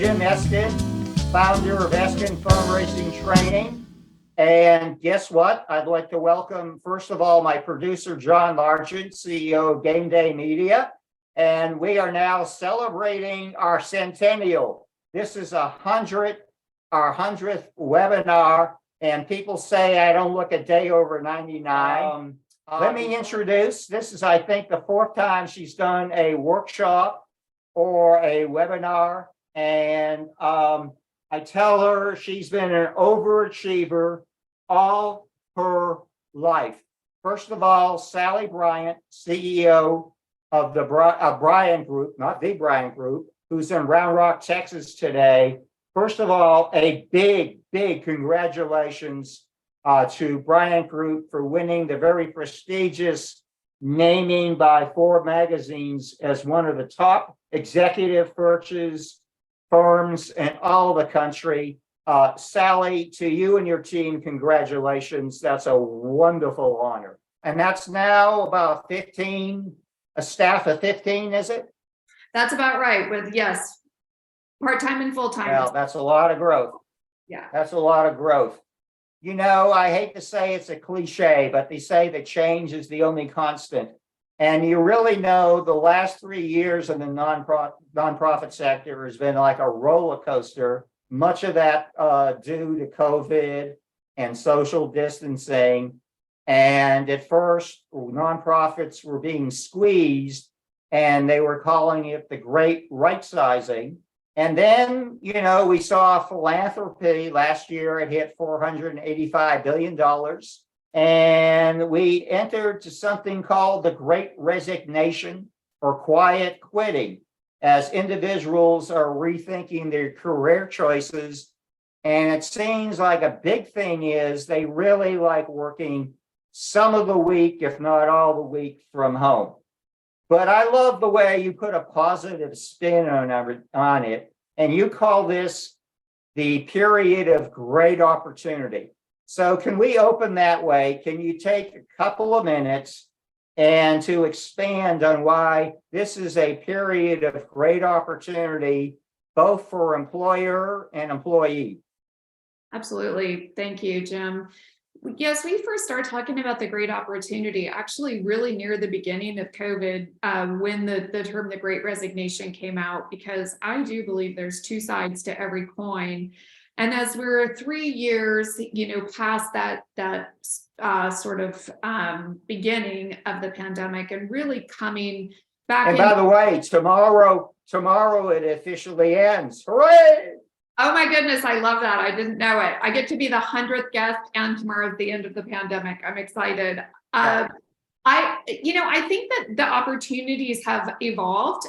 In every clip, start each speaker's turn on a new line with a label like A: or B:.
A: Jim Eskin, founder of Eskin Fundraising Training. And guess what? I'd like to welcome, first of all, my producer, John Largent, CEO of Game Day Media. And we are now celebrating our centennial. This is our 100th webinar. And people say I don't look a day over 99. Let me introduce, this is, I think, the fourth time she's done a workshop or a webinar. And I tell her she's been an overachiever all her life. First of all, Sally Bryant, CEO of the BRYANT Group, not the BRYANT Group, who's in Round Rock, Texas today. First of all, a big congratulations to BRYANT Group for winning the very prestigious naming by Forbes magazines as one of the top executive searches firms in all the country. Sally, to you and your team, congratulations. That's a wonderful honor. And that's now about 15, a staff of 15, is it?
B: That's about right. With, yes, part-time and full-time.
A: Well, that's a lot of growth.
B: Yeah.
A: That's a lot of growth. You know, I hate to say it's a cliche, but they say that change is the only constant. And you really know the last 3 years in the nonprofit sector has been like a roller coaster, much of that due to COVID and social distancing. And at first, nonprofits were being squeezed and they were calling it the great right sizing. And then, you know, we saw philanthropy last year. It hit $485 billion. And we entered to something called the Great Resignation or quiet quitting as individuals are rethinking their career choices. And it seems like a big thing is they really like working some of the week, if not all the week, from home. But I love the way you put a positive spin on it, and you call this the period of great opportunity. So can we open that way? Can you take a couple of minutes and to expand on why this is a period of great opportunity, both for employer and employee?
B: Absolutely. Thank you, Jim. Yes, we first started talking about the great opportunity actually really near the beginning of COVID, when the term the Great Resignation came out, because I do believe there's two sides to every coin. And as we're 3 years, past that sort of beginning of the pandemic and really coming back.
A: And by the way, tomorrow it officially ends. Hooray!
B: Oh my goodness, I love that. I didn't know it. I get to be the 100th guest and tomorrow's the end of the pandemic. I'm excited. I think that the opportunities have evolved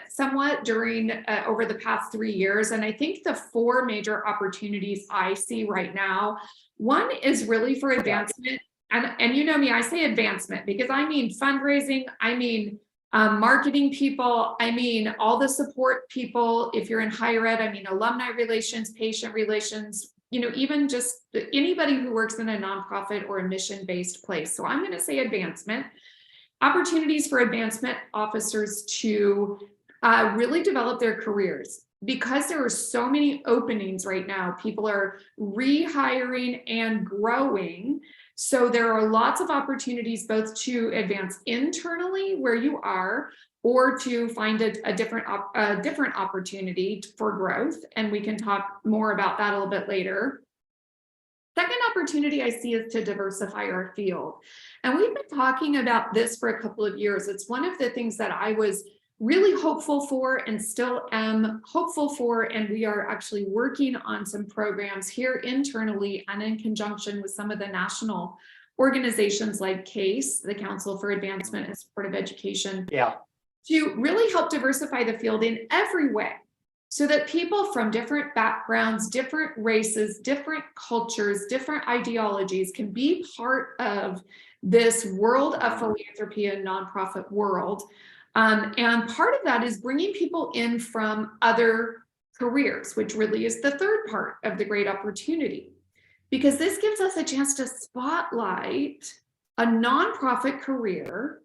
B: somewhat during over the past 3 years. And I think the four major opportunities I see right now, one is really for advancement. And you know me, I say advancement because I mean fundraising, I mean marketing people, I mean all the support people. If you're in higher ed, I mean alumni relations, patient relations, even just anybody who works in a nonprofit or a mission-based place. So I'm going to say advancement. Opportunities for advancement officers to really develop their careers. Because there are so many openings right now, people are rehiring and growing. So there are lots of opportunities both to advance internally where you are, or to find a different opportunity for growth. And we can talk more about that a little bit later. Second opportunity I see is to diversify our field. And we've been talking about this for a couple of years. It's one of the things that I was really hopeful for and still am hopeful for. And we are actually working on some programs here internally and in conjunction with some of the national organizations like CASE, the Council for Advancement and Supportive Education, to really help diversify the field in every way so that people from different backgrounds, different races, different cultures, different ideologies can be part of this world of philanthropy and nonprofit world. And part of that is bringing people in from other careers, which really is the third part of the great opportunity, because this gives us a chance to spotlight a nonprofit career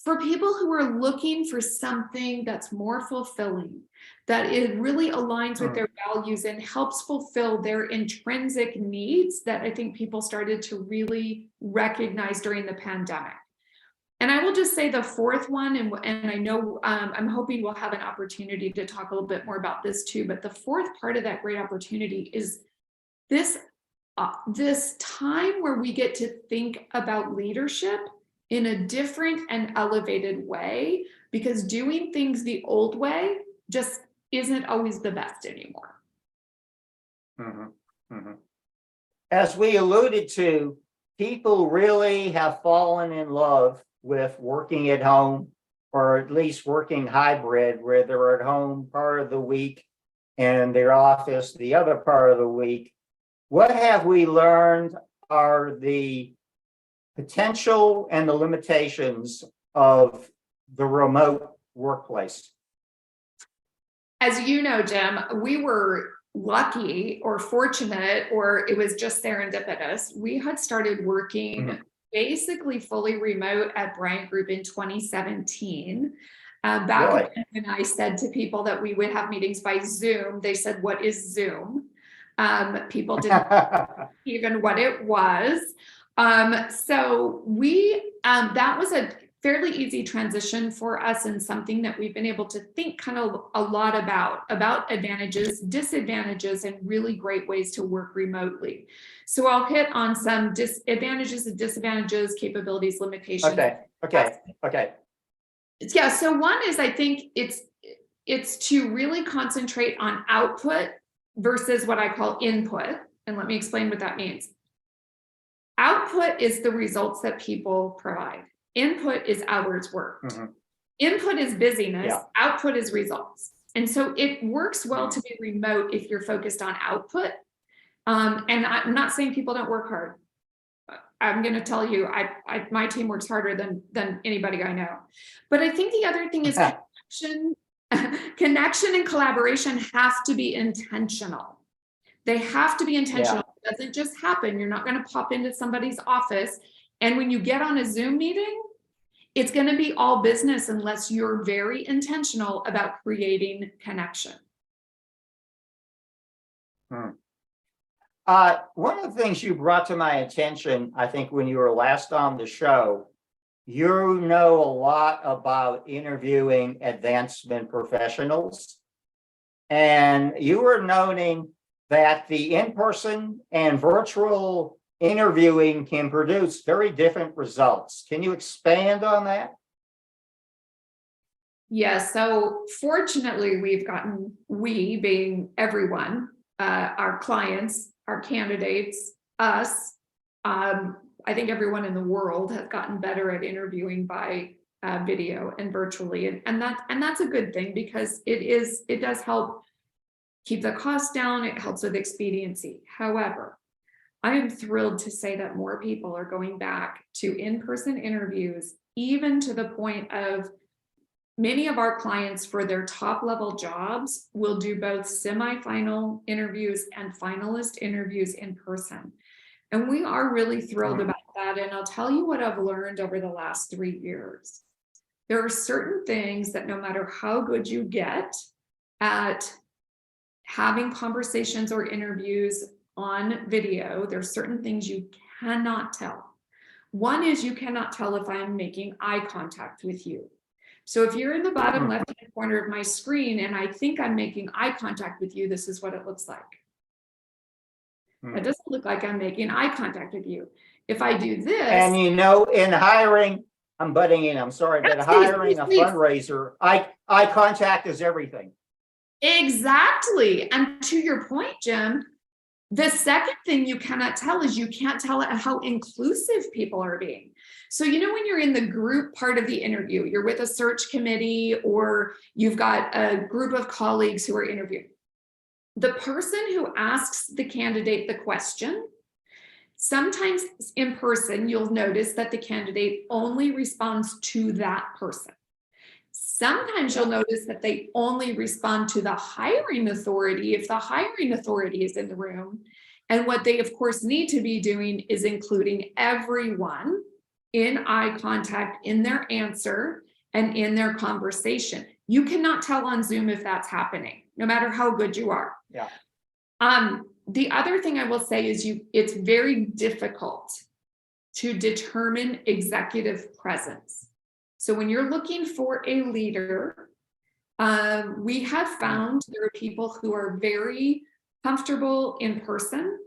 B: for people who are looking for something that's more fulfilling, that it really aligns with their values and helps fulfill their intrinsic needs that I think people started to really recognize during the pandemic. And I will just say the fourth one, and I know I'm hoping we'll have an opportunity to talk a little bit more about this too, but the fourth part of that great opportunity is this time where we get to think about leadership in a different and elevated way, because doing things the old way just isn't always the best anymore.
A: As we alluded to, people really have fallen in love with working at home, or at least working hybrid, where they're at home part of the week and their office the other part of the week. What have we learned are the potential and the limitations of the remote workplace?
B: As you know, Jim, we were lucky or fortunate, or it was just serendipitous. We had started working basically fully remote at BRYANT Group in 2017. Back when I said to people that we would have meetings by Zoom, they said, "What is Zoom?" People didn't even what it was. So we that was a fairly easy transition for us, and something that we've been able to think kind of a lot about advantages, disadvantages, and really great ways to work remotely. So I'll hit on some advantages and disadvantages, capabilities, limitations.
A: Okay.
B: Yeah, so one is, I think it's to really concentrate on output versus what I call input. And let me explain what that means. Output is the results that people provide. Input is hours worked. Input is busyness. Output is results. And so it works well to be remote if you're focused on output. And I'm not saying people don't work hard. I'm going to tell you, my team works harder than anybody I know. But I think the other thing is connection and collaboration have to be intentional. They have to be intentional. It doesn't just happen. You're not going to pop into somebody's office, and when you get on a Zoom meeting, it's going to be all business unless you're very intentional about creating connection.
A: One of the things you brought to my attention, I think, when you were last on the show, you know a lot about interviewing advancement professionals. And you were noting that the in-person and virtual interviewing can produce very different results. Can you expand on that?
B: Yes. So fortunately, we being everyone, our clients, our candidates, us, I think everyone in the world has gotten better at interviewing by video and virtually. And that's a good thing, because it does help keep the cost down. It helps with expediency. However, I am thrilled to say that more people are going back to in-person interviews, even to the point of many of our clients for their top level jobs will do both semifinal interviews and finalist interviews in person. And we are really thrilled about that. And I'll tell you what I've learned over the last 3 years. There are certain things that no matter how good you get at having conversations or interviews on video, there's certain things you cannot tell. One is, you cannot tell if I'm making eye contact with you. So if you're in the bottom left-hand corner of my screen and I think I'm making eye contact with you, this is what it looks like. It doesn't look like I'm making eye contact with you. If I do this.
A: And you know, in hiring, I'm butting in, I'm sorry, but hiring a fundraiser, eye contact is everything.
B: Exactly. And to your point, Jim, the second thing you cannot tell is you can't tell how inclusive people are being. So, you know, when you're in the group part of the interview, you're with a search committee, or you've got a group of colleagues who are interviewing. The person who asks the candidate the question, sometimes in person, you'll notice that the candidate only responds to that person. Sometimes you'll notice that they only respond to the hiring authority if the hiring authority is in the room. And what they, of course, need to be doing is including everyone in eye contact, in their answer, and in their conversation. You cannot tell on Zoom if that's happening, no matter how good you are.
A: Yeah.
B: The other thing I will say is it's very difficult to determine executive presence. So when you're looking for a leader, we have found there are people who are very comfortable in person.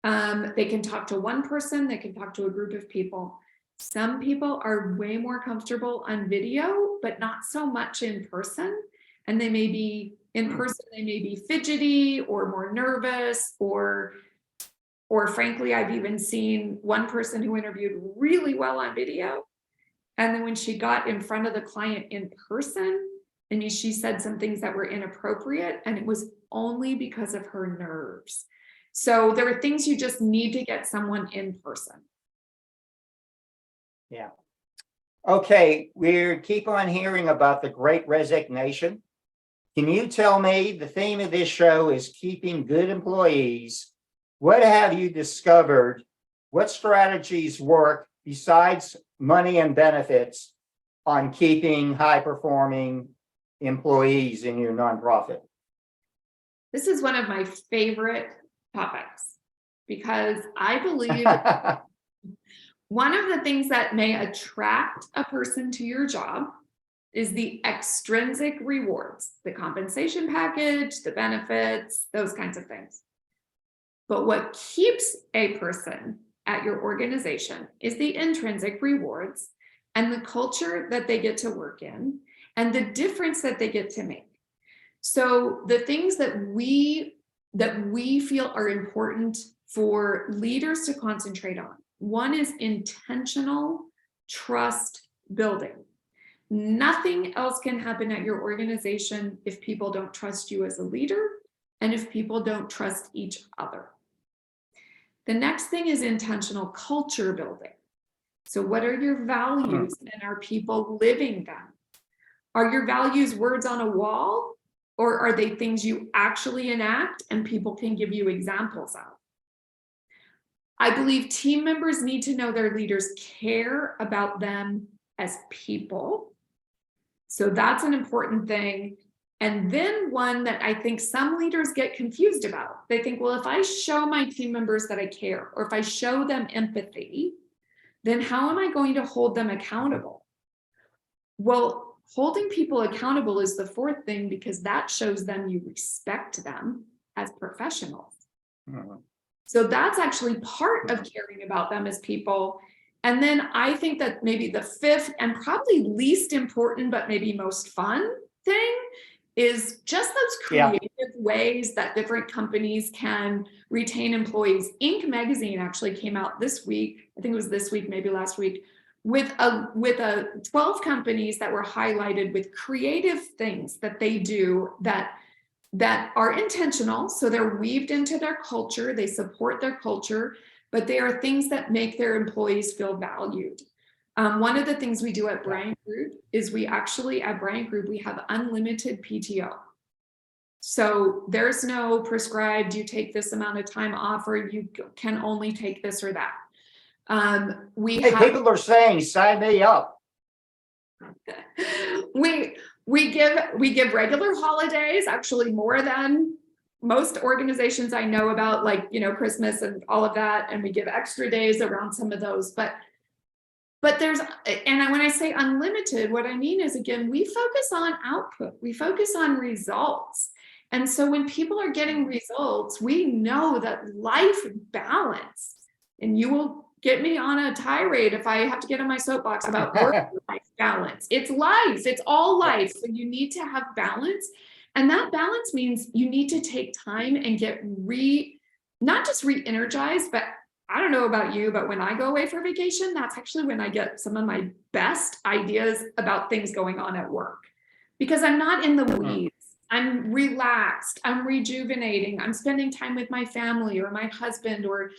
B: They can talk to one person, they can talk to a group of people. Some people are way more comfortable on video, but not so much in person. And they may be in person, they may be fidgety or more nervous, or frankly, I've even seen one person who interviewed really well on video. And then when she got in front of the client in person, and she said some things that were inappropriate, and it was only because of her nerves. So there are things you just need to get someone in person.
A: Yeah. Okay, we keep on hearing about the Great Resignation. Can you tell me, the theme of this show is keeping good employees. What have you discovered? What strategies work besides money and benefits on keeping high-performing employees in your nonprofit?
B: This is one of my favorite topics because I believe one of the things that may attract a person to your job is the extrinsic rewards, the compensation package, the benefits, those kinds of things. But what keeps a person at your organization is the intrinsic rewards and the culture that they get to work in and the difference that they get to make. So the things that we feel are important for leaders to concentrate on. One is intentional trust building. Nothing else can happen at your organization if people don't trust you as a leader and if people don't trust each other. The next thing is intentional culture building. So what are your values and are people living them? Are your values words on a wall, or are they things you actually enact and people can give you examples of? I believe team members need to know their leaders care about them as people. So that's an important thing. And then one that I think some leaders get confused about. They think, well, if I show my team members that I care, or if I show them empathy, then how am I going to hold them accountable? Well, holding people accountable is the fourth thing, because that shows them you respect them as professionals. So that's actually part of caring about them as people. And then I think that maybe the fifth and probably least important, but maybe most fun thing is just those creative ways that different companies can retain employees. Inc. magazine actually came out this week. I think it was this week, maybe last week, with 12 companies that were highlighted with creative things that they do that are intentional. So they're weaved into their culture, they support their culture, but they are things that make their employees feel valued. One of the things we do at BRYANT Group is we actually, at BRYANT Group, we have unlimited PTO. So there's no prescribed, you take this amount of time off, or you can only take this or that.
A: People are saying, sign me up.
B: We give regular holidays, actually more than most organizations I know about, like, Christmas and all of that. And we give extra days around some of those, but there's, and when I say unlimited, what I mean is, again, we focus on output, we focus on results. And so when people are getting results, we know that life balance, and you will get me on a tirade if I have to get on my soapbox about work-life balance. It's life, it's all life. So you need to have balance. And that balance means you need to take time and get not just re-energized, but I don't know about you, but when I go away for vacation, that's actually when I get some of my best ideas about things going on at work, because I'm not in the weeds. I'm relaxed, I'm rejuvenating, I'm spending time with my family or my husband, or,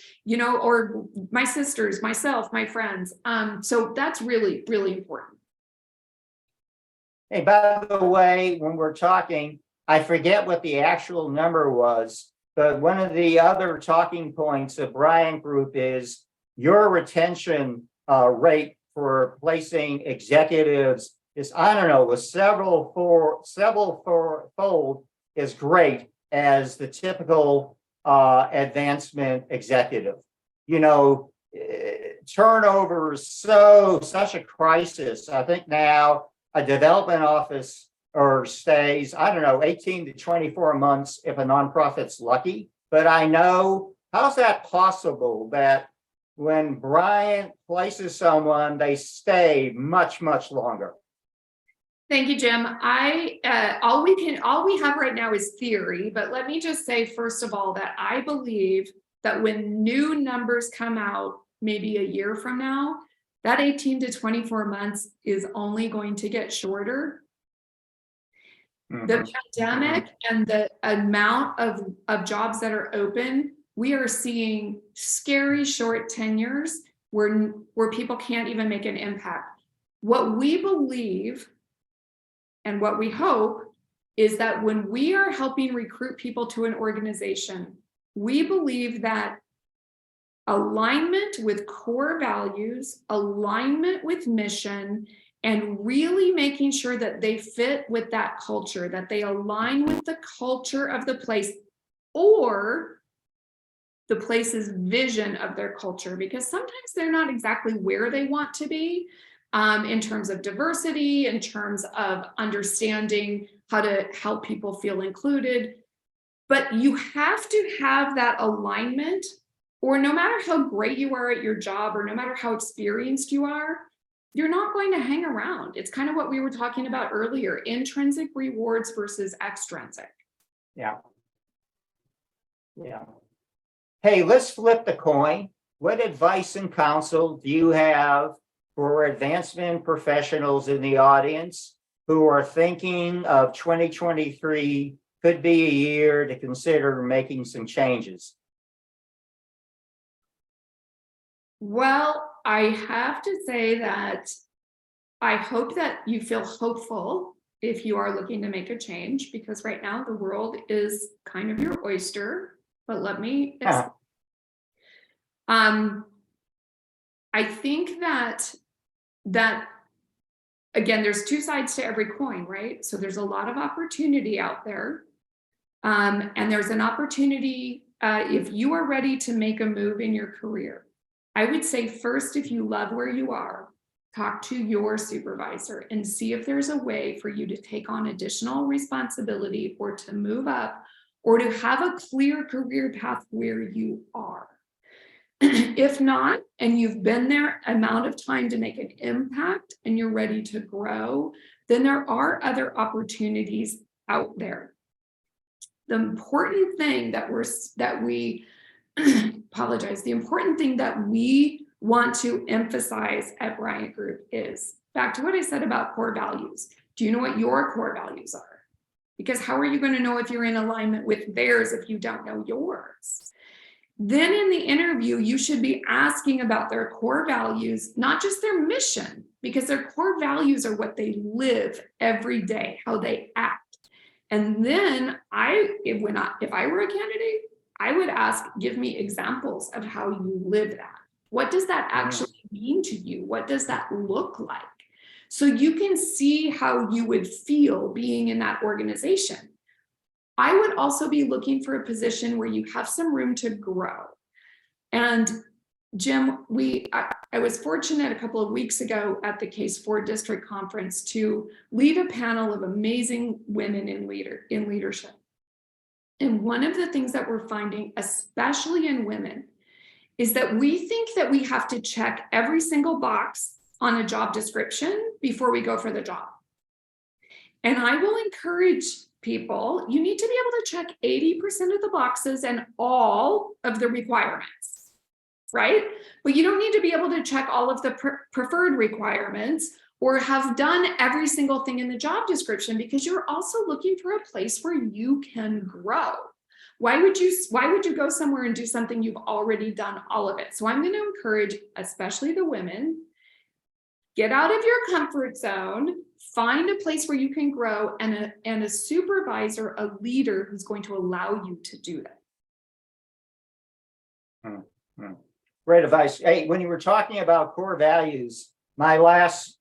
B: or my sisters, myself, my friends. So that's really, really important.
A: Hey, by the way, when we're talking, I forget what the actual number was, but one of the other talking points of BRYANT Group is your retention rate for placing executives is, I don't know, was several fold as great as the typical advancement executive. You know, turnover is such a crisis. I think now a development office or stays, I don't know, 18 to 24 months if a nonprofit's lucky. But I know, how's that possible that when Bryant places someone, they stay much, much longer?
B: Thank you, Jim. All we have right now is theory, but let me just say, first of all, that I believe that when new numbers come out, maybe a year from now, that 18 to 24 months is only going to get shorter. The pandemic and the amount of jobs that are open, we are seeing scary short tenures where people can't even make an impact. What we believe and what we hope is that when we are helping recruit people to an organization, we believe that alignment with core values, alignment with mission, and really making sure that they fit with that culture, that they align with the culture of the place or the place's vision of their culture, because sometimes they're not exactly where they want to be in terms of diversity, in terms of understanding how to help people feel included. But you have to have that alignment, or no matter how great you are at your job, or no matter how experienced you are, you're not going to hang around. It's kind of what we were talking about earlier, intrinsic rewards versus extrinsic.
A: Yeah. Yeah. Hey, let's flip the coin. What advice and counsel do you have for advancement professionals in the audience who are thinking of 2023 could be a year to consider making some changes?
B: Well, I have to say that I hope that you feel hopeful if you are looking to make a change, because right now the world is kind of your oyster. But let me explain. I think that again, there's two sides to every coin, right? So there's a lot of opportunity out there. And there's an opportunity if you are ready to make a move in your career. I would say first, if you love where you are, talk to your supervisor and see if there's a way for you to take on additional responsibility or to move up or to have a clear career path where you are. If not, and you've been there amount of time to make an impact and you're ready to grow, then there are other opportunities out there. The important thing that we apologize. The important thing that we want to emphasize at Bryant Group is back to what I said about core values. Do you know what your core values are? Because how are you going to know if you're in alignment with theirs if you don't know yours? Then in the interview, you should be asking about their core values, not just their mission, because their core values are what they live every day, how they act. And then if I were a candidate, I would ask, give me examples of how you live that. What does that actually mean to you? What does that look like? So you can see how you would feel being in that organization. I would also be looking for a position where you have some room to grow. And Jim, I was fortunate a couple of weeks ago at the Case 4 District Conference to lead a panel of amazing women in leadership. And one of the things that we're finding, especially in women, is that we think that we have to check every single box on a job description before we go for the job. And I will encourage people, you need to be able to check 80% of the boxes and all of the requirements, right? But you don't need to be able to check all of the preferred requirements or have done every single thing in the job description, because you're also looking for a place where you can grow. Why would you go somewhere and do something you've already done all of it? So I'm going to encourage, especially the women, get out of your comfort zone, find a place where you can grow, and a supervisor, a leader who's going to allow you to do that.
A: Great advice. Hey, when you were talking about core values, my last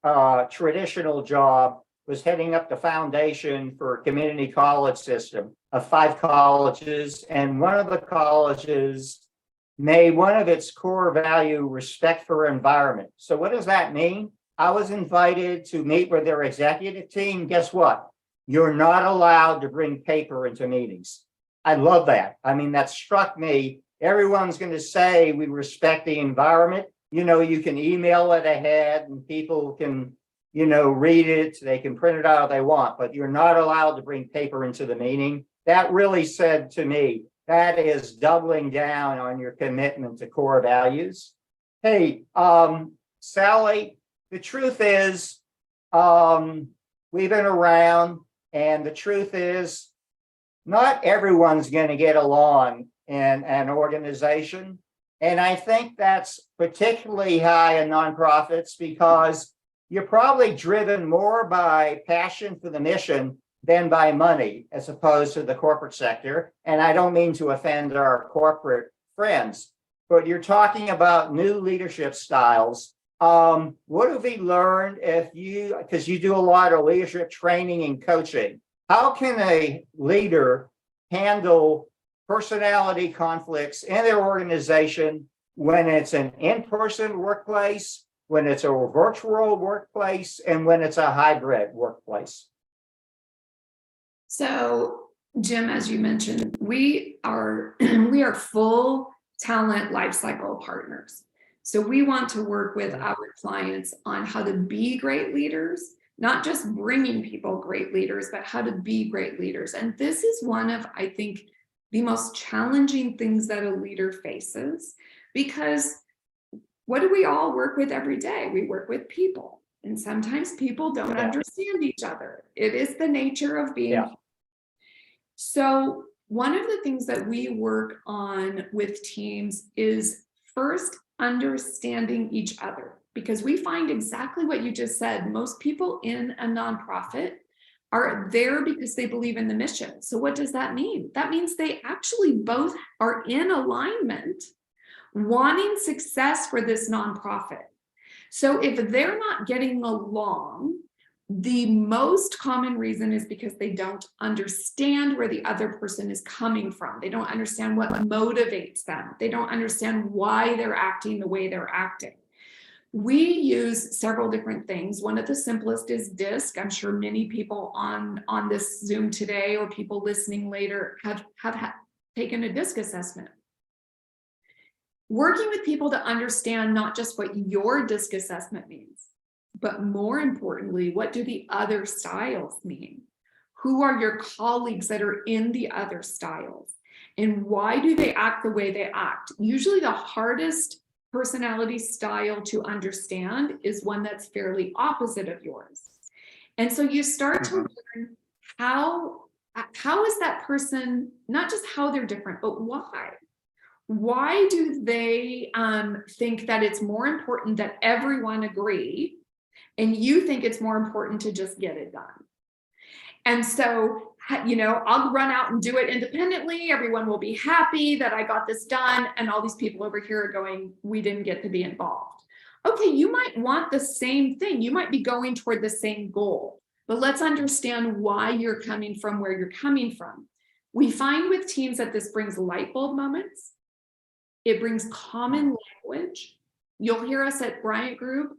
A: traditional job was heading up the foundation for a community college system of 5 colleges. And one of the colleges made one of its core value respect for environment. So what does that mean? I was invited to meet with their executive team. Guess what? You're not allowed to bring paper into meetings. I love that. I mean, that struck me. Everyone's going to say we respect the environment. You know, you can email it ahead and people can, you know, read it. They can print it out if they want, but you're not allowed to bring paper into the meeting. That really said to me, that is doubling down on your commitment to core values. Hey, Sally, the truth is, we've been around, and the truth is, not everyone's going to get along in an organization. And I think that's particularly high in nonprofits because you're probably driven more by passion for the mission than by money, as opposed to the corporate sector. And I don't mean to offend our corporate friends, but you're talking about new leadership styles. What have we learned because you do a lot of leadership training and coaching, how can a leader handle personality conflicts in their organization when it's an in-person workplace, when it's a virtual workplace, and when it's a hybrid workplace?
B: So, Jim, as you mentioned, we are full talent lifecycle partners. So we want to work with our clients on how to be great leaders, not just bringing people great leaders, but how to be great leaders. And this is one of, I think, the most challenging things that a leader faces, because what do we all work with every day? We work with people, and sometimes people don't understand each other. It is the nature of being. So one of the things that we work on with teams is first understanding each other, because we find exactly what you just said. Most people in a nonprofit are there because they believe in the mission. So what does that mean? That means they actually both are in alignment, wanting success for this nonprofit. So if they're not getting along, the most common reason is because they don't understand where the other person is coming from. They don't understand what motivates them. They don't understand why they're acting the way they're acting. We use several different things. One of the simplest is DISC. I'm sure many people on this Zoom today or people listening later have taken a DISC assessment. Working with people to understand not just what your DISC assessment means, but more importantly, what do the other styles mean? Who are your colleagues that are in the other styles? And why do they act the way they act? Usually the hardest personality style to understand is one that's fairly opposite of yours. And so you start to learn how is that person, not just how they're different, but why? Why do they think that it's more important that everyone agree, and you think it's more important to just get it done? And so, you know, I'll run out and do it independently. Everyone will be happy that I got this done. And all these people over here are going, we didn't get to be involved. Okay, you might want the same thing. You might be going toward the same goal, but let's understand why you're coming from where you're coming from. We find with teams that this brings light bulb moments. It brings common language. You'll hear us at BRYANT Group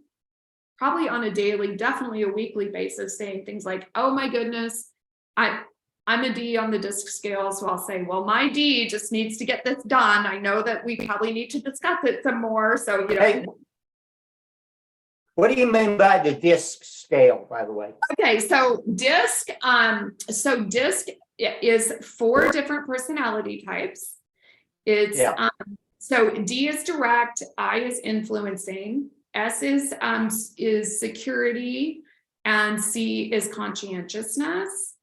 B: probably on a daily, definitely a weekly basis, saying things like, oh my goodness, I'm a D on the DISC scale. So I'll say, well, my D just needs to get this done. I know that we probably need to discuss it some more. So, you know.
A: Hey, what do you mean by the DISC scale, by the way?
B: Okay, so DISC is 4 different personality types. It's so D is direct, I is influencing, S is security, and C is conscientiousness.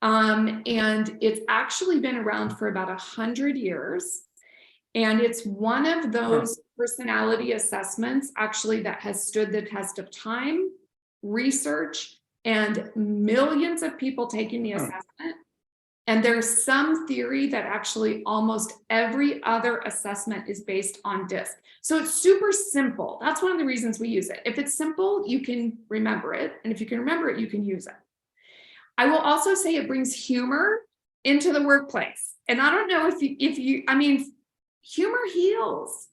B: And it's actually been around for about 100 years. And it's one of those personality assessments actually that has stood the test of time, research, and millions of people taking the assessment. And there's some theory that actually almost every other assessment is based on DISC. So it's super simple. That's one of the reasons we use it. If it's simple, you can remember it. And if you can remember it, you can use it. I will also say it brings humor into the workplace. And I don't know if you, I mean, humor heals.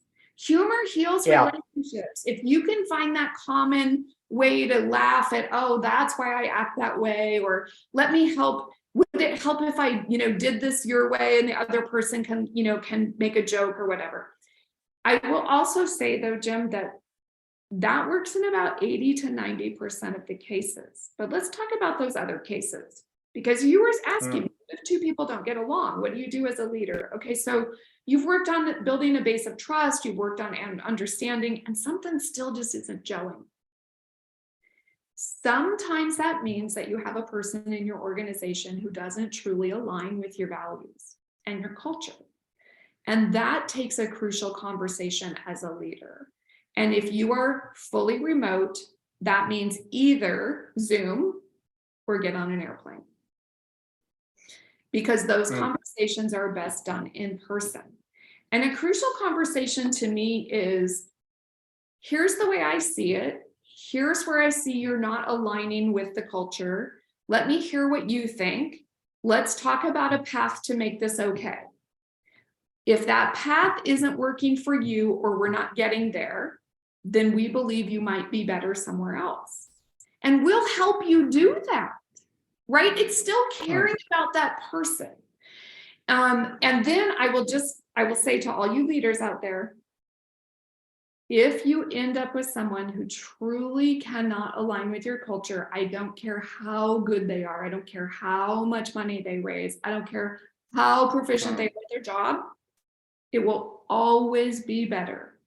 B: Humor heals relationships. If you can find that common way to laugh at, oh, that's why I act that way, or let me help. Would it help if I, did this your way and the other person can make a joke or whatever? I will also say though, Jim, that works in about 80 to 90% of the cases. But let's talk about those other cases, because you were asking me, if two people don't get along, what do you do as a leader? Okay, so you've worked on building a base of trust, you've worked on understanding, and something still just isn't gelling. Sometimes that means that you have a person in your organization who doesn't truly align with your values and your culture. And that takes a crucial conversation as a leader. And if you are fully remote, that means either Zoom or get on an airplane. Because those conversations are best done in person. And a crucial conversation to me is, here's the way I see it. Here's where I see you're not aligning with the culture. Let me hear what you think. Let's talk about a path to make this okay. If that path isn't working for you or we're not getting there, then we believe you might be better somewhere else. And we'll help you do that, right? It's still caring about that person. And then I will say to all you leaders out there, if you end up with someone who truly cannot align with your culture, I don't care how good they are. I don't care how much money they raise. I don't care how proficient they are at their job. It will always be better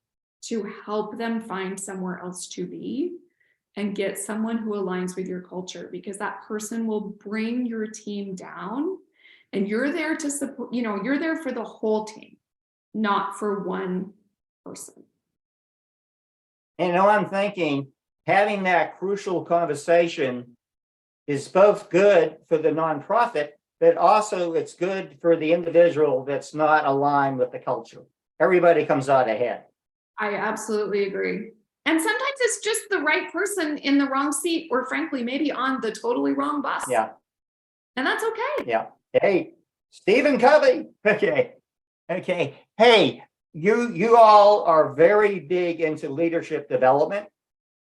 B: to help them find somewhere else to be and get someone who aligns with your culture, because that person will bring your team down, and you're there to support, you're there for the whole team, not for one person.
A: I'm thinking having that crucial conversation is both good for the nonprofit, but also it's good for the individual that's not aligned with the culture. Everybody comes out ahead.
B: I absolutely agree. And sometimes it's just the right person in the wrong seat, or frankly, maybe on the totally wrong bus.
A: Yeah.
B: And that's okay.
A: Yeah. Hey, Stephen Covey. Okay. Hey, you all are very big into leadership development.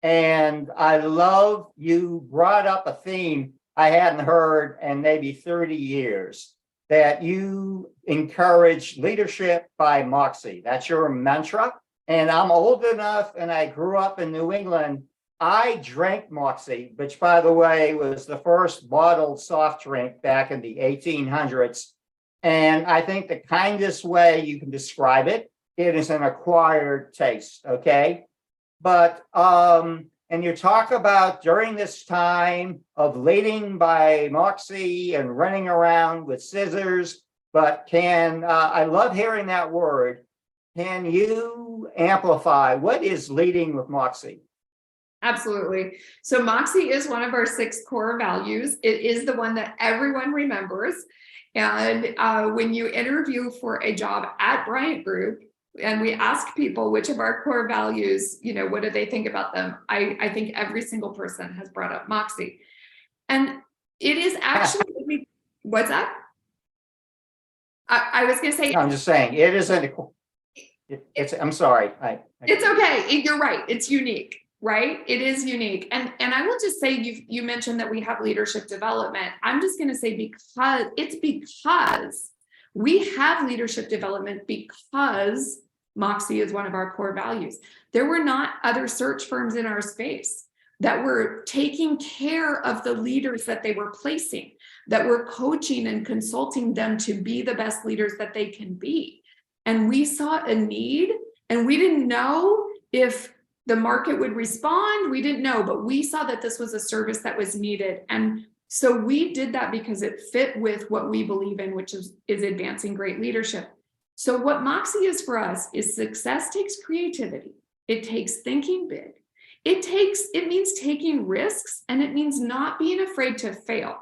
A: And I love you brought up a theme I hadn't heard in maybe 30 years, that you encourage leadership by Moxie. That's your mantra. And I'm old enough, and I grew up in New England. I drank Moxie, which, by the way, was the first bottled soft drink back in the 1800s. And I think the kindest way you can describe it, it is an acquired taste, okay? But, and you talk about during this time of leading by Moxie and running around with scissors, but I love hearing that word. Can you amplify what is leading with Moxie?
B: Absolutely. So Moxie is one of our 6 core values. It is the one that everyone remembers. And when you interview for a job at BRYANT Group, and we ask people which of our core values, what do they think about them? I think every single person has brought up Moxie. And it is actually, what's that? I was going to say.
A: I'm just saying, it isn't. I'm sorry.
B: It's okay. You're right. It's unique, right? It is unique. And I will just say, you mentioned that we have leadership development. I'm just going to say, because we have leadership development because Moxie is one of our core values. There were not other search firms in our space that were taking care of the leaders that they were placing, that were coaching and consulting them to be the best leaders that they can be. And we saw a need, and we didn't know if the market would respond. We didn't know, but we saw that this was a service that was needed. And so we did that because it fit with what we believe in, which is advancing great leadership. So what Moxie is for us is success takes creativity. It takes thinking big. It means taking risks, and it means not being afraid to fail.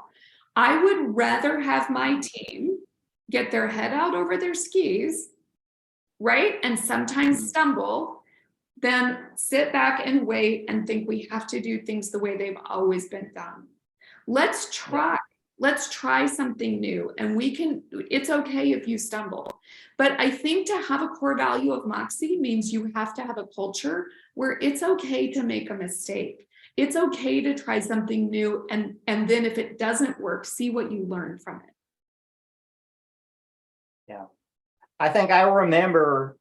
B: I would rather have my team get their head out over their skis, right? And sometimes stumble than sit back and wait and think we have to do things the way they've always been done. Let's try something new, and it's okay if you stumble. But I think to have a core value of Moxie means you have to have a culture where it's okay to make a mistake. It's okay to try something new, and then if it doesn't work, see what you learn from it.
A: Yeah. I think I remember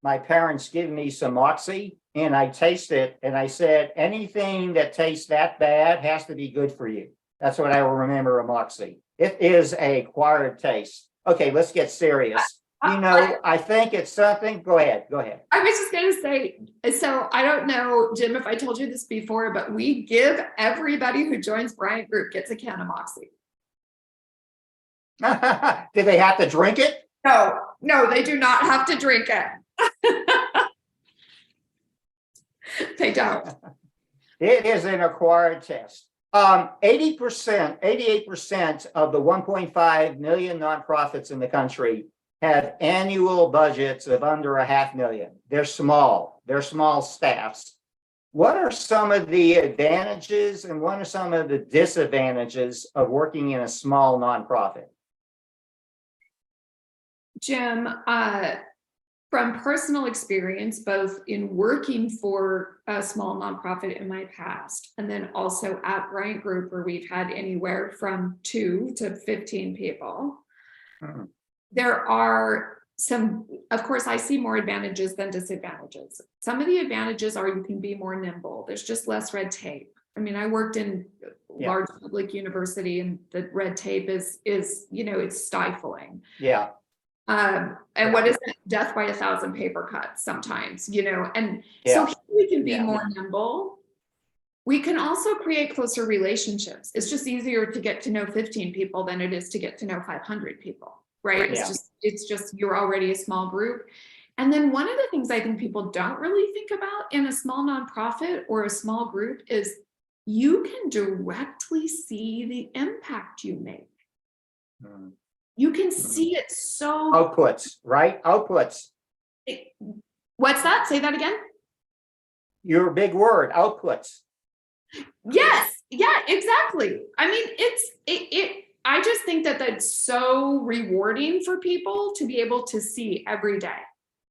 A: my parents giving me some Moxie, and I tasted it, and I said, anything that tastes that bad has to be good for you. That's what I remember of Moxie. It is a acquired taste. Okay, let's get serious. I think it's something. Go ahead.
B: I was just going to say, so I don't know, Jim, if I told you this before, but we give everybody who joins Bryant Group gets a can of Moxie.
A: Do they have to drink it?
B: No, they do not have to drink it. They don't.
A: It is an acquired taste. 80%, 88% of the 1.5 million nonprofits in the country have annual budgets of under $500,000. They're small staffs. What are some of the advantages and what are some of the disadvantages of working in a small nonprofit?
B: Jim, from personal experience, both in working for a small nonprofit in my past, and then also at Bryant Group, where we've had anywhere from 2 to 15 people, there are some, of course, I see more advantages than disadvantages. Some of the advantages are you can be more nimble. There's just less red tape. I mean, I worked in large public university, and the red tape is it's stifling.
A: Yeah.
B: And what is it? Death by 1,000 paper cuts sometimes, and so we can be more nimble. We can also create closer relationships. It's just easier to get to know 15 people than it is to get to know 500 people, right? It's just you're already a small group. And then one of the things I think people don't really think about in a small nonprofit or a small group is you can directly see the impact you make. You can see it so.
A: Outputs, right? Outputs.
B: What's that? Say that again.
A: Your big word, outputs.
B: Yes. Yeah, exactly. I mean, I just think that that's so rewarding for people to be able to see every day,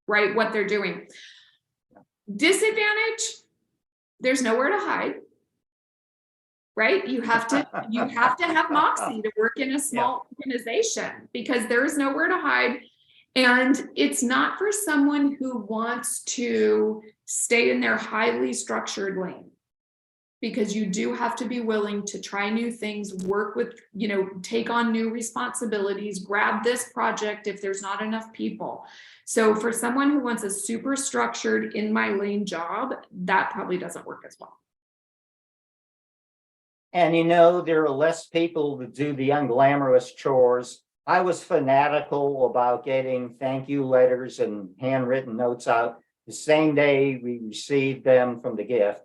B: right? What they're doing. Disadvantage, there's nowhere to hide. Right? You have to have Moxie to work in a small organization because there is nowhere to hide. And it's not for someone who wants to stay in their highly structured lane, because you do have to be willing to try new things, work with, take on new responsibilities, grab this project if there's not enough people. So for someone who wants a super structured in my lane job, that probably doesn't work as well.
A: And there are less people to do the unglamorous chores. I was fanatical about getting thank you letters and handwritten notes out the same day we received them from the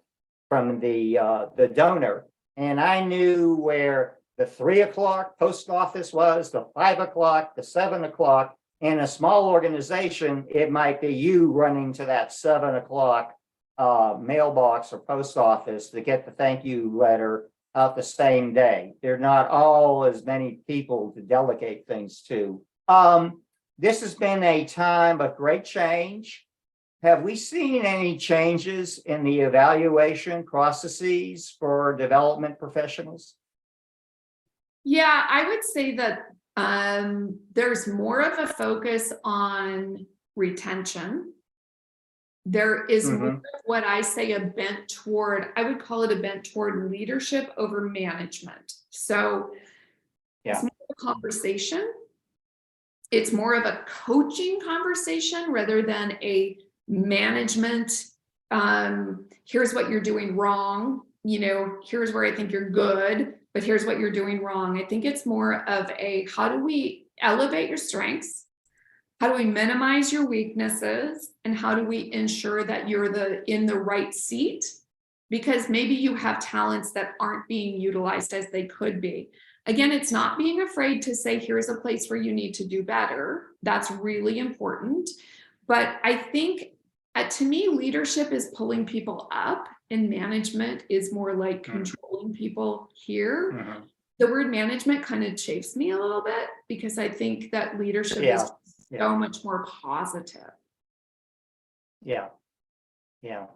A: donor. And I knew where the 3 o'clock post office was, the 5 o'clock, the 7 o'clock. In a small organization, it might be you running to that 7 o'clock mailbox or post office to get the thank you letter out the same day. There are not all as many people to delegate things to. This has been a time of great change. Have we seen any changes in the evaluation processes for development professionals?
B: Yeah, I would say that there's more of a focus on retention. There is more of what I say a bent toward, I would call it a bent toward leadership over management. So it's more of a conversation. It's more of a coaching conversation rather than a management. Here's what you're doing wrong. Here's where I think you're good, but here's what you're doing wrong. I think it's more of a, how do we elevate your strengths? How do we minimize your weaknesses? And how do we ensure that you're in the right seat? Because maybe you have talents that aren't being utilized as they could be. Again, it's not being afraid to say, here's a place where you need to do better. That's really important. But I think to me, leadership is pulling people up, and management is more like controlling people here.
A: Mhm.
B: The word management kind of chafes me a little bit because I think that leadership
A: Yeah.
B: is
A: Yeah.
B: so much more positive.
A: Yeah. Yeah.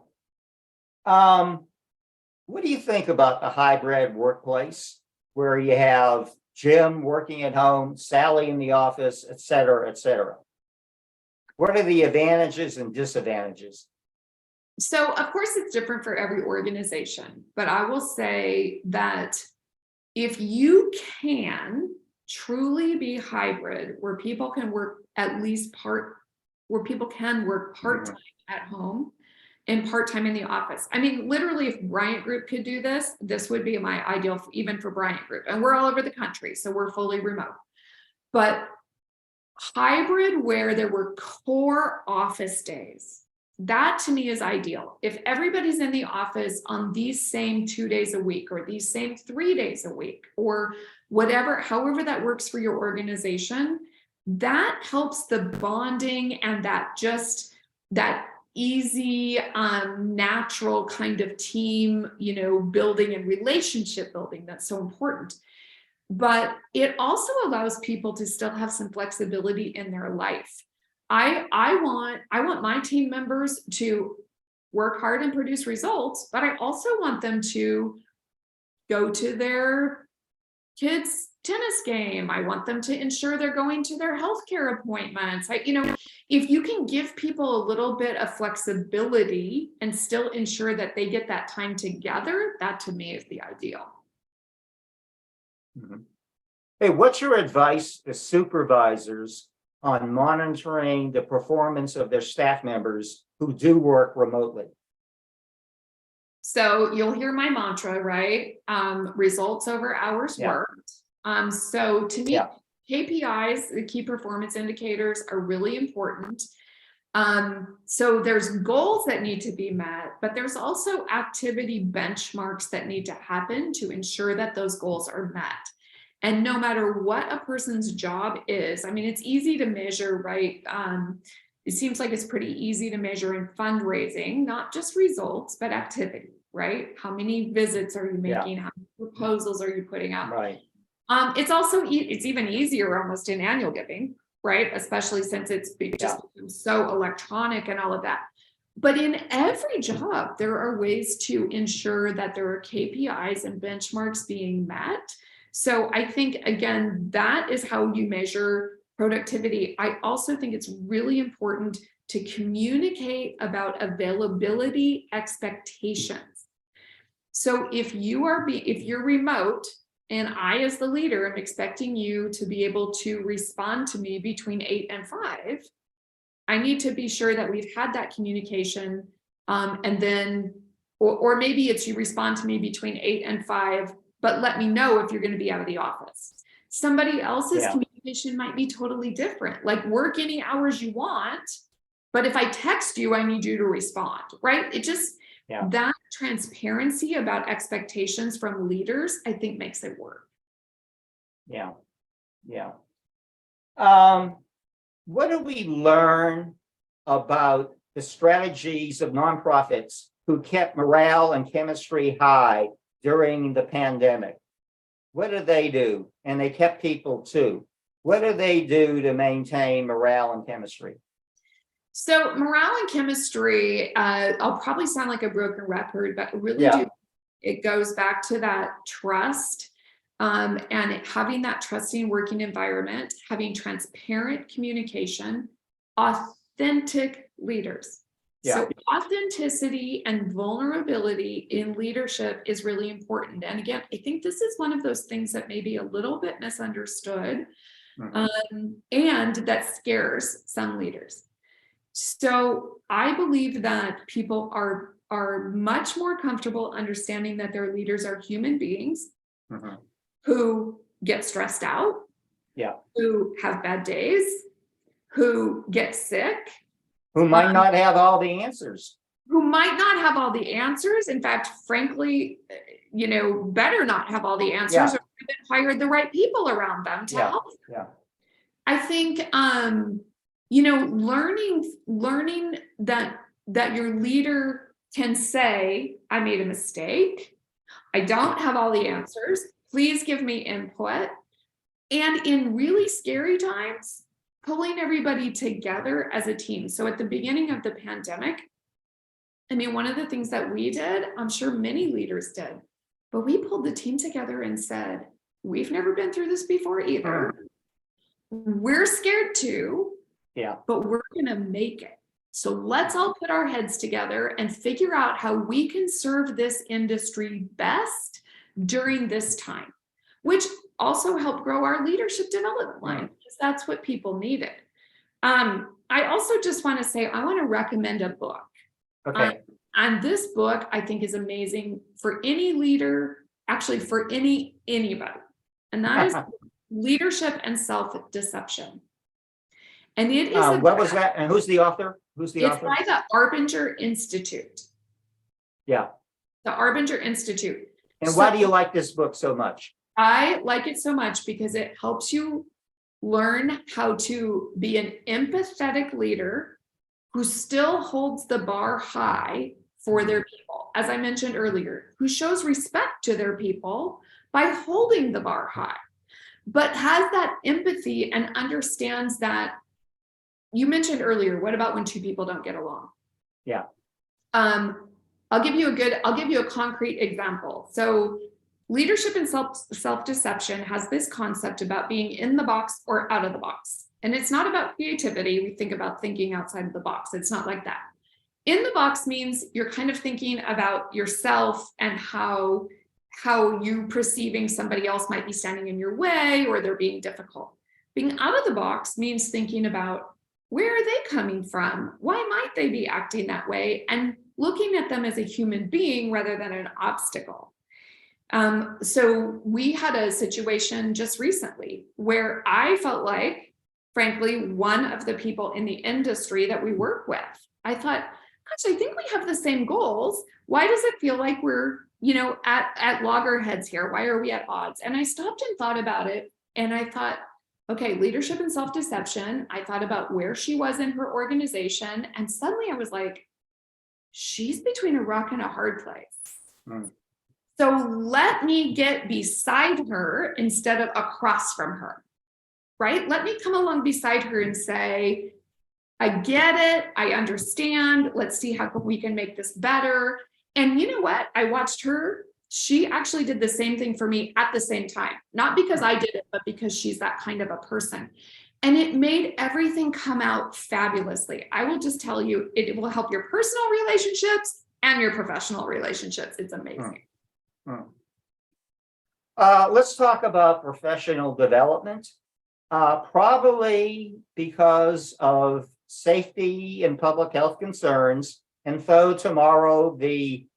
A: What do you think about the hybrid workplace where you have Jim working at home, Sally in the office, et cetera, et cetera? What are the advantages and disadvantages?
B: So, of course, it's different for every organization, but I will say that if you can truly be hybrid, where people can work at least where people can work part-time at home and part-time in the office. I mean, literally, if Bryant Group could do this, this would be my ideal, even for Bryant Group. And we're all over the country, so we're fully remote. But hybrid where there were core office days, that to me is ideal. If everybody's in the office on these same 2 days a week, or these same 3 days a week, or whatever, however that works for your organization, that helps the bonding and that easy, natural kind of team, building and relationship building that's so important. But it also allows people to still have some flexibility in their life. I want my team members to work hard and produce results, but I also want them to go to their kids' tennis game. I want them to ensure they're going to their healthcare appointments. If you can give people a little bit of flexibility and still ensure that they get that time together, that to me is the ideal.
A: Mhm. Hey, what's your advice to supervisors on monitoring the performance of their staff members who do work remotely?
B: So you'll hear my mantra, right? Results over hours
A: Yeah.
B: worked. So to me,
A: Yeah.
B: KPIs, the key performance indicators, are really important. So there's goals that need to be met, but there's also activity benchmarks that need to happen to ensure that those goals are met. And no matter what a person's job is, I mean, it's easy to measure, right? It seems like it's pretty easy to measure in fundraising, not just results, but activity, right? How many visits are you making? How many proposals are you putting out?
A: Right.
B: It's also, it's even easier almost in annual giving, right? Especially since it's just become so electronic and all of that. But in every job, there are ways to ensure that there are KPIs and benchmarks being met. So I think, again, that is how you measure productivity. I also think it's really important to communicate about availability expectations. So if you're remote and I, as the leader, am expecting you to be able to respond to me between 8 and 5, I need to be sure that we've had that communication. And then, or maybe it's you respond to me between 8 and 5, but let me know if you're going to be out of the office. Somebody else's communication might be totally different. Like, work any hours you want, but if I text you, I need you to respond, right? It just, that transparency about expectations from leaders, I think, makes it work.
A: Yeah. Yeah. What do we learn about the strategies of nonprofits who kept morale and chemistry high during the pandemic? What do they do? And they kept people too. What do they do to maintain morale and chemistry?
B: So morale and chemistry, I'll probably sound like a broken record, but really it goes back to that trust, and having that trusting working environment, having transparent communication, authentic leaders. So authenticity and vulnerability in leadership is really important. And again, I think this is one of those things that may be a little bit misunderstood, and that scares some leaders. So I believe that people are much more comfortable understanding that their leaders are human beings who get stressed out, who have bad days, who get sick,
A: who might not have all the answers.
B: In fact, frankly, better not have all the answers, or haven't hired the right people around them to
A: Yeah,
B: help.
A: yeah.
B: I think, learning that your leader can say, I made a mistake. I don't have all the answers. Please give me input. And in really scary times, pulling everybody together as a team. So at the beginning of the pandemic, I mean, one of the things that we did, I'm sure many leaders did, but we pulled the team together and said, we've never been through this before either. We're scared too,
A: Yeah.
B: but we're going to make it. So let's all put our heads together and figure out how we can serve this industry best during this time, which also helped grow our leadership development line, because that's what people needed. I also just want to say, I want to recommend a book.
A: Okay.
B: And this book, I think, is amazing for any leader, actually for anybody. And that is Leadership and Self-Deception. And it is
A: what was that? And who's the author? Who's the
B: it's
A: author?
B: by the Arbinger Institute.
A: Yeah.
B: The Arbinger Institute.
A: And why do you like this book so much?
B: I like it so much because it helps you learn how to be an empathetic leader who still holds the bar high for their people. As I mentioned earlier, who shows respect to their people by holding the bar high, but has that empathy and understands that. You mentioned earlier, what about when two people don't get along?
A: Yeah.
B: I'll give you a concrete example. So leadership and self-deception has this concept about being in the box or out of the box. And it's not about creativity. We think about thinking outside of the box. It's not like that. In the box means you're kind of thinking about yourself and how you perceiving somebody else might be standing in your way or they're being difficult. Being out of the box means thinking about, where are they coming from? Why might they be acting that way? And looking at them as a human being rather than an obstacle. So we had a situation just recently where I felt like, frankly, one of the people in the industry that we work with, I thought, gosh, I think we have the same goals. Why does it feel like we're, at loggerheads here? Why are we at odds? And I stopped and thought about it. And I thought, okay, leadership and self-deception. I thought about where she was in her organization. And suddenly I was like, she's between a rock and a hard place. So let me get beside her instead of across from her, right? Let me come along beside her and say, I get it. I understand. Let's see how we can make this better. And you know what? I watched her. She actually did the same thing for me at the same time, not because I did it, but because she's that kind of a person. And it made everything come out fabulously. I will just tell you, it will help your personal relationships and your professional relationships. It's amazing.
A: Let's talk about professional development. Probably because of safety and public health concerns. And though tomorrow the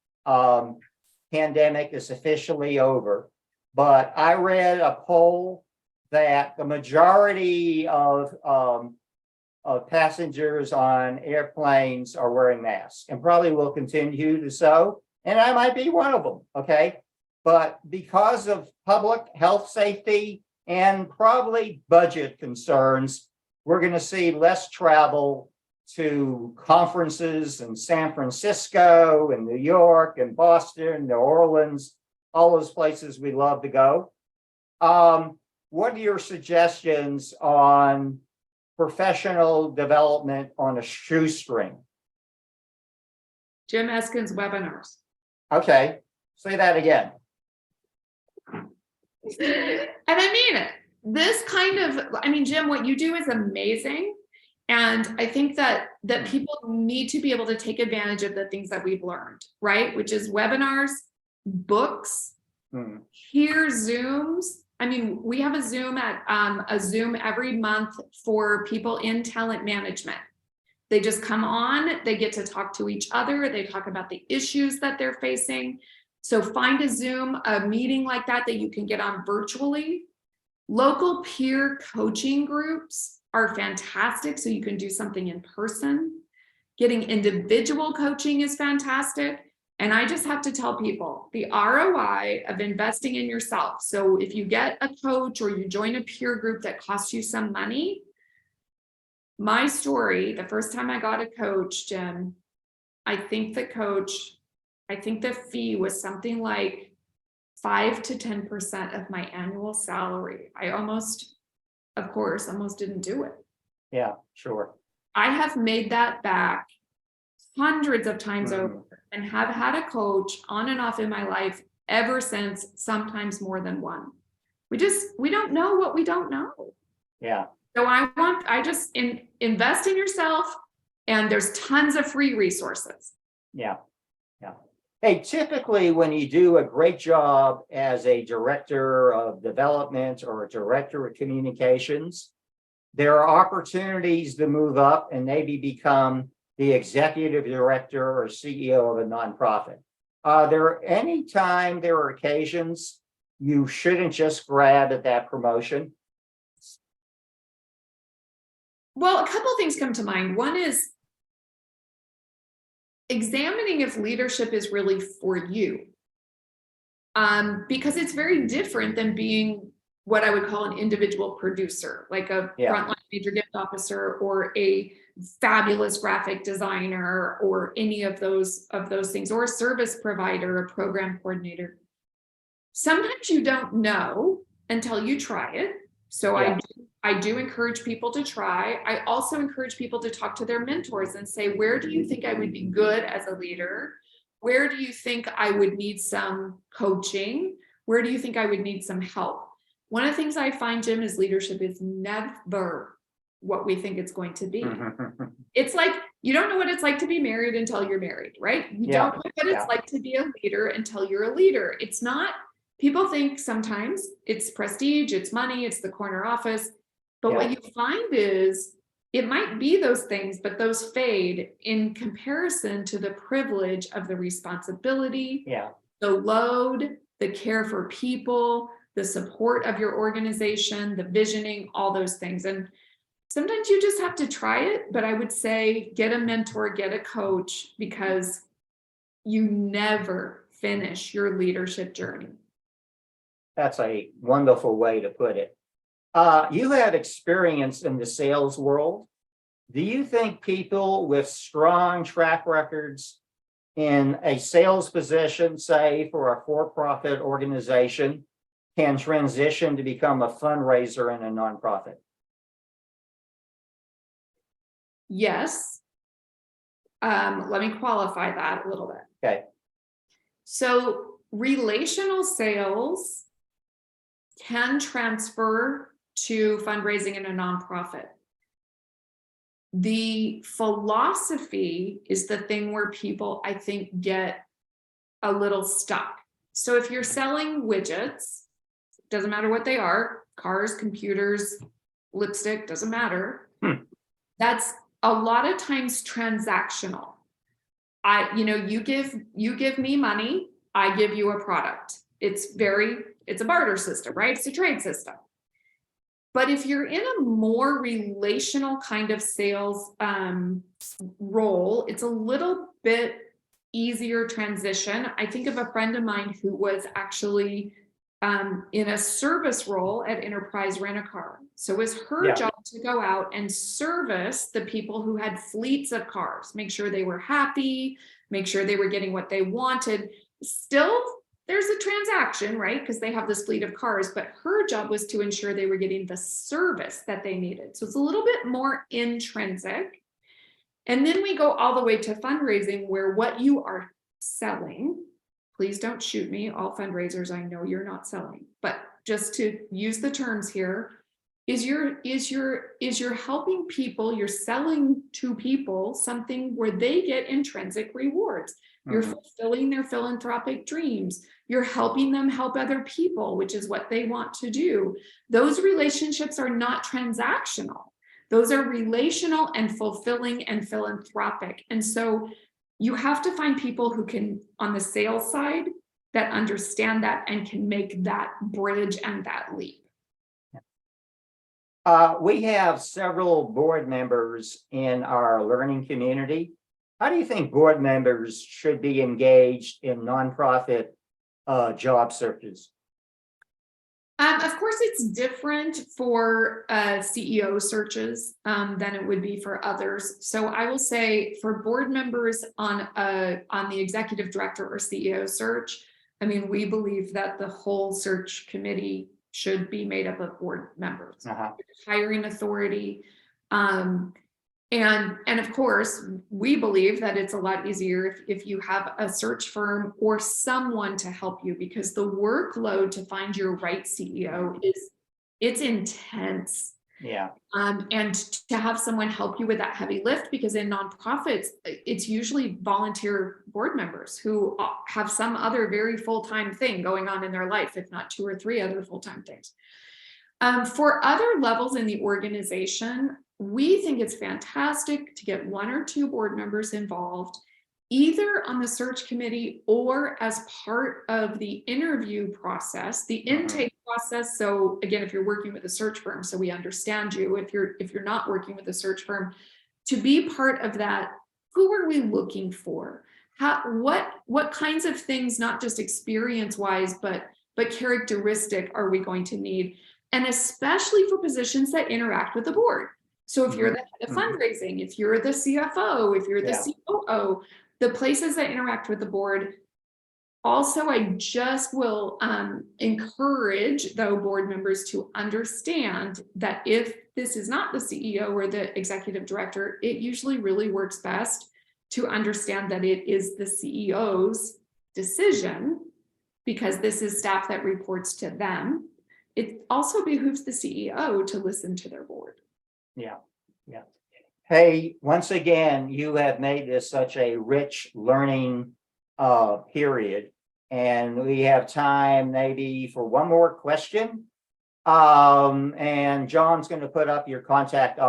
A: pandemic is officially over, but I read a poll that the majority of passengers on airplanes are wearing masks and probably will continue to so, and I might be one of them, okay? But because of public health safety and probably budget concerns, we're going to see less travel to conferences in San Francisco and New York and Boston, New Orleans, all those places we love to go. What are your suggestions on professional development on a shoestring?
B: Jim Eskin's webinars.
A: Okay, say that again.
B: And I mean it. This kind of, Jim, what you do is amazing. And I think that people need to be able to take advantage of the things that we've learned, right? Which is webinars, books, hear Zooms. We have a Zoom every month for people in talent management. They just come on, they get to talk to each other, they talk about the issues that they're facing. So find a Zoom, a meeting like that you can get on virtually. Local peer coaching groups are fantastic, so you can do something in person. Getting individual coaching is fantastic. And I just have to tell people the ROI of investing in yourself. So if you get a coach or you join a peer group that costs you some money, my story, the first time I got a coach, Jim, I think the fee was something like 5 to 10% of my annual salary. I almost didn't do it.
A: Yeah, sure.
B: I have made that back hundreds of times over and have had a coach on and off in my life ever since, sometimes more than one. We don't know what we don't know.
A: Yeah.
B: So I just invest in yourself, and there's tons of free resources.
A: Yeah. Yeah. Hey, typically when you do a great job as a director of development or a director of communications, there are opportunities to move up and maybe become the executive director or CEO of a nonprofit. There are occasions you shouldn't just grab at that promotion?
B: Well, a couple of things come to mind. One is examining if leadership is really for you. Because it's very different than being what I would call an individual producer, like a frontline major gift officer or a fabulous graphic designer or any of those things, or a service provider, a program coordinator. Sometimes you don't know until you try it. So I do encourage people to try. I also encourage people to talk to their mentors and say, where do you think I would be good as a leader? Where do you think I would need some coaching? Where do you think I would need some help? One of the things I find, Jim, is leadership is never what we think it's going to be. It's like, you don't know what it's like to be married until you're married, right? You don't know what it's like to be a leader until you're a leader. It's not, people think sometimes it's prestige, it's money, it's the corner office. But what you find is it might be those things, but those fade in comparison to the privilege of the responsibility, the load, the care for people, the support of your organization, the visioning, all those things. And sometimes you just have to try it, but I would say get a mentor, get a coach, because you never finish your leadership journey.
A: That's a wonderful way to put it. You have experience in the sales world. Do you think people with strong track records in a sales position, say for a for-profit organization, can transition to become a fundraiser in a nonprofit?
B: Yes. Let me qualify that a little bit.
A: Okay.
B: So relational sales can transfer to fundraising in a nonprofit. The philosophy is the thing where people, I think, get a little stuck. So if you're selling widgets, doesn't matter what they are, cars, computers, lipstick, doesn't matter. That's a lot of times transactional. You give me money, I give you a product. It's a barter system, right? It's a trade system. But if you're in a more relational kind of sales role, it's a little bit easier transition. I think of a friend of mine who was actually in a service role at Enterprise Rent-A-Car. So it was her job to go out and service the people who had fleets of cars, make sure they were happy, make sure they were getting what they wanted. Still, there's a transaction, right? Because they have this fleet of cars, but her job was to ensure they were getting the service that they needed. So it's a little bit more intrinsic. And then we go all the way to fundraising, where what you are selling, please don't shoot me, all fundraisers, I know you're not selling, but just to use the terms here, is you're helping people, you're selling to people something where they get intrinsic rewards. You're fulfilling their philanthropic dreams. You're helping them help other people, which is what they want to do. Those relationships are not transactional. Those are relational and fulfilling and philanthropic. And so you have to find people who can, on the sales side, that understand that and can make that bridge and that leap.
A: We have several board members in our learning community. How do you think board members should be engaged in nonprofit job searches?
B: Of course, it's different for CEO searches than it would be for others. So I will say for board members on the executive director or CEO search, I mean, we believe that the whole search committee should be made up of board members, hiring authority. And of course, we believe that it's a lot easier if you have a search firm or someone to help you, because the workload to find your right CEO it's intense.
A: Yeah.
B: And to have someone help you with that heavy lift, because in nonprofits, it's usually volunteer board members who have some other very full-time thing going on in their life, if not 2 or 3 other full-time things. For other levels in the organization, we think it's fantastic to get 1 or 2 board members involved, either on the search committee or as part of the interview process, the intake process. So again, if you're working with a search firm, so we understand you. If you're not working with a search firm, to be part of that, who are we looking for? What kinds of things, not just experience-wise, but characteristic are we going to need? And especially for positions that interact with the board. So if you're the head of fundraising, if you're the CFO, if you're the COO, the places that interact with the board. Also, I just will encourage, though, board members to understand that if this is not the CEO or the executive director, it usually really works best to understand that it is the CEO's decision, because this is staff that reports to them. It also behooves the CEO to listen to their board.
A: Yeah. Hey, once again, you have made this such a rich learning period, and we have time maybe for one more question. And John's going to put up your contact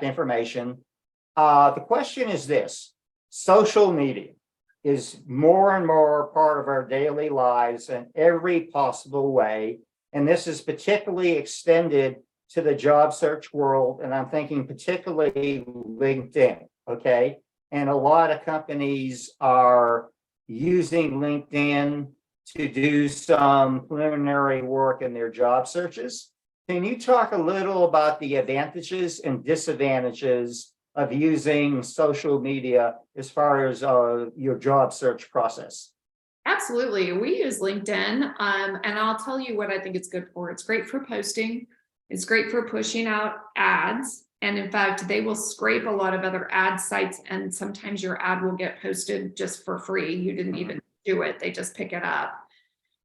A: information. The question is this: social media is more and more part of our daily lives in every possible way, and this is particularly extended to the job search world, and I'm thinking particularly LinkedIn, okay? And a lot of companies are using LinkedIn to do some preliminary work in their job searches. Can you talk a little about the advantages and disadvantages of using social media as far as your job search process?
B: Absolutely. We use LinkedIn, and I'll tell you what I think it's good for. It's great for posting. It's great for pushing out ads. And in fact, they will scrape a lot of other ad sites, and sometimes your ad will get posted just for free. You didn't even do it. They just pick it up.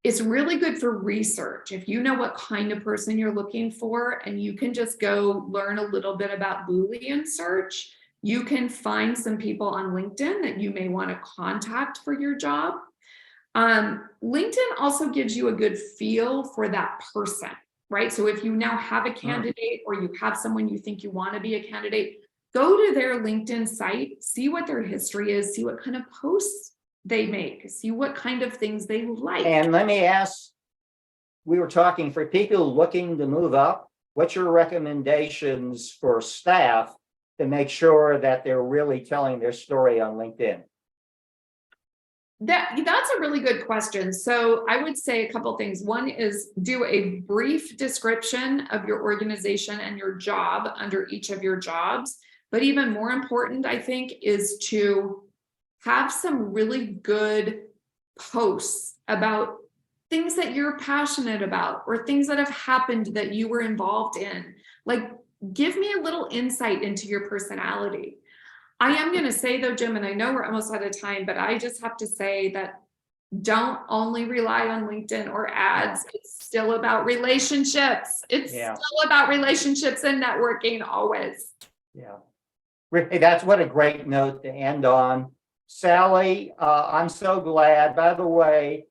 B: It's really good for research. If you know what kind of person you're looking for, and you can just go learn a little bit about Boolean search, you can find some people on LinkedIn that you may want to contact for your job. LinkedIn also gives you a good feel for that person, right? So if you now have a candidate, or you have someone you think you want to be a candidate, go to their LinkedIn site, see what their history is, see what kind of posts they make, see what kind of things they like.
A: And let me ask, we were talking for people looking to move up, what's your recommendations for staff to make sure that they're really telling their story on LinkedIn?
B: That's a really good question. So I would say a couple things. One is do a brief description of your organization and your job under each of your jobs. But even more important, I think, is to have some really good posts about things that you're passionate about, or things that have happened that you were involved in. Like, give me a little insight into your personality. I am going to say, though, Jim, and I know we're almost out of time, but I just have to say that don't only rely on LinkedIn or ads. It's still about relationships. It's still about relationships and networking always.
A: Yeah. Hey, that's what a great note to end on. Sally, I'm so glad. By the way,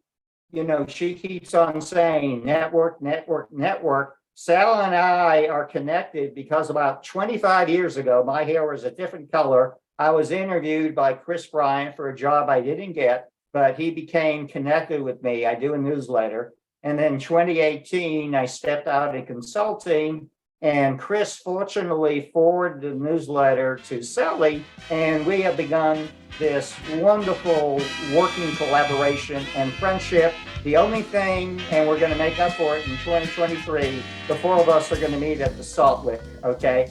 A: she keeps on saying network, network, network. Sal and I are connected because about 25 years ago, my hair was a different color. I was interviewed by Chris Bryant for a job I didn't get, but he became connected with me. I do a newsletter. And then 2018, I stepped out in consulting, And Chris fortunately forwarded the newsletter to Sally, and we have begun this wonderful working collaboration and friendship. The only thing, and we're going to make up for it in 2023, the four of us are going to meet at the Salt Lick, okay?